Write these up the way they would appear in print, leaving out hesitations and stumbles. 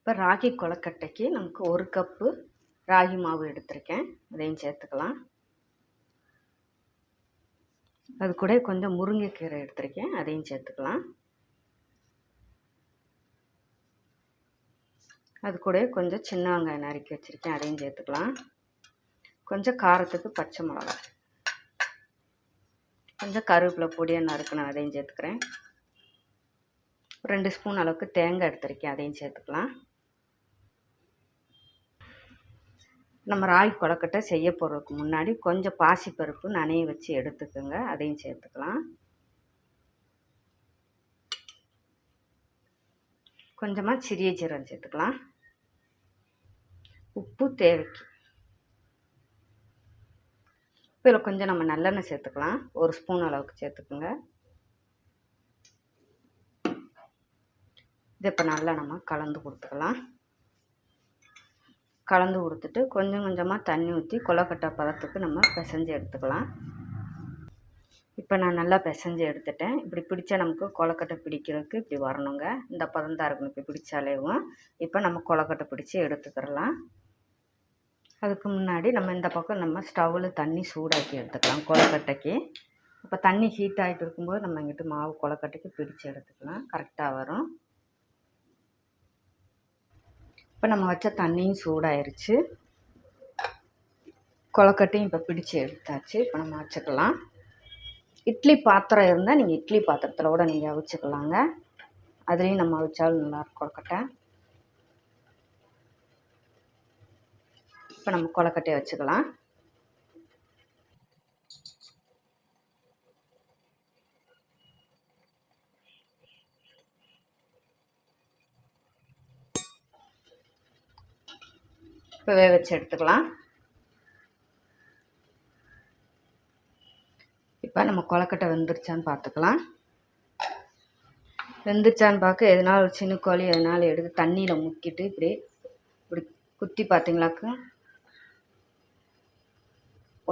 இப்போ ராகி கொழுக்கட்டைக்கு நமக்கு 1 கப்பு ராகி மாவு எடுத்திருக்கேன். அதையும் சேர்த்துக்கலாம். அது கூட கொஞ்சம் முருங்கைக்கீரை எடுத்திருக்கேன். அதையும் சேர்த்துக்கலாம். அது கூட கொஞ்சம் சின்ன வெங்காயம் நறுக்கி வச்சுருக்கேன். அதையும் சேர்த்துக்கலாம். கொஞ்சம் காரத்துக்கு பச்சை மிளகா, கொஞ்சம் கருவேப்பிலை பொடியாக நறுக்கணும், அதையும் சேர்த்துக்கிறேன். 2 ஸ்பூன் அளவுக்கு தேங்காய் எடுத்திருக்கேன். அதையும் சேர்த்துக்கலாம். நம்ம ராகி கொழுக்கட்டை செய்ய போகிறதுக்கு முன்னாடி கொஞ்சம் பாசிப்பருப்பு நனைய வச்சு எடுத்துக்கோங்க. அதையும் சேர்த்துக்கலாம். கொஞ்சமாக சிறிய ஜீரகம் சேர்த்துக்கலாம். உப்பு தேவைக்கு. இப்போ இதில் கொஞ்சம் நம்ம நல்லெண்ணெய் சேர்த்துக்கலாம். 1 ஸ்பூன் அளவுக்கு சேர்த்துக்குங்க. இதை இப்போ நல்லா நம்ம கலந்து கொடுத்துக்கலாம். கலந்து கொடுத்துட்டு கொஞ்சம் கொஞ்சமாக தண்ணி ஊற்றி கொழுக்கட்டை பதத்துக்கு நம்ம பிசைஞ்சு எடுத்துக்கலாம். இப்போ நான் நல்லா பிசைஞ்சு எடுத்துட்டேன். இப்படி பிடிச்சா நமக்கு கொழுக்கட்டை பிடிக்கிறதுக்கு இப்படி வரணுங்க. இந்த பதம் தான் இருக்கணும். இப்படி பிடிச்சாலேவும் இப்போ நம்ம கொழுக்கட்டை பிடிச்சி எடுத்துக்கிறலாம். அதுக்கு முன்னாடி நம்ம இந்த பக்கம் நம்ம ஸ்டவ்வில் தண்ணி சூடாக்கி எடுத்துக்கலாம் கொழுக்கட்டைக்கு. இப்போ தண்ணி ஹீட் ஆகிட்டு இருக்கும்போது நம்ம இங்கிட்டு மாவு கொழுக்கட்டைக்கு பிடிச்சி எடுத்துக்கலாம். கரெக்டாக வரும். இப்போ நம்ம வச்ச தண்ணியும் சூடாயிருச்சு. கொழுக்கட்டையும் இப்போ பிடிச்சி எடுத்தாச்சு. இப்போ நம்ம வச்சுக்கலாம். இட்லி பாத்திரம் இருந்தால் நீங்கள் இட்லி பாத்திரத்தில் கூட நீங்கள் அவிச்சுக்கலாங்க. அதுலேயும் நம்ம அவிச்சாலும் நல்லாயிருக்கும் கொழுக்கட்டை. இப்போ நம்ம கொழுக்கட்டையை வச்சுக்கலாம். இப்போ வேக வச்சு எடுத்துக்கலாம். இப்போ நம்ம கொழுக்கட்டை வெந்துருச்சான்னு பார்த்துக்கலாம். வெந்துருச்சான்னு பார்க்க எதனால ஒரு சின்ன கோழி எதனால எடுத்து தண்ணியில் முக்கிட்டு இப்படி குத்தி பார்த்தீங்களாக்கு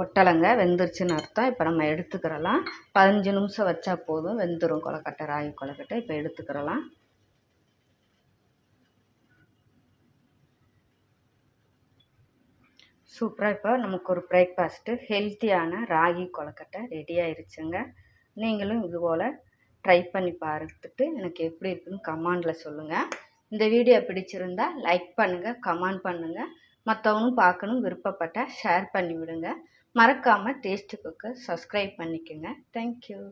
ஒட்டலைங்க, வெந்துருச்சுன்னு அர்த்தம். இப்போ நம்ம எடுத்துக்கிறலாம். 15 நிமிஷம் வச்சா போதும், வெந்துடும் கொழுக்கட்டை, ராகி கொழுக்கட்டை. இப்போ எடுத்துக்கிறலாம். சூப்பராக இப்போ நமக்கு ஒரு பிரேக்ஃபாஸ்ட்டு ஹெல்த்தியான ராகி கொழுக்கட்டை ரெடி ஆயிருச்சுங்க. நீங்களும் இதுபோல் ட்ரை பண்ணி பார்த்துட்டு எனக்கு எப்படி இருக்குன்னு கமெண்டில் சொல்லுங்கள். இந்த வீடியோ பிடிச்சிருந்தா லைக் பண்ணுங்கள், கமெண்ட் பண்ணுங்கள். மற்றவங்களும் பார்க்கணும் விருப்பப்பட்டால் ஷேர் பண்ணி விடுங்க. மறக்காமல் டேஸ்டி குக்கை சப்ஸ்கிரைப் பண்ணிக்கோங்க. தேங்க்யூ.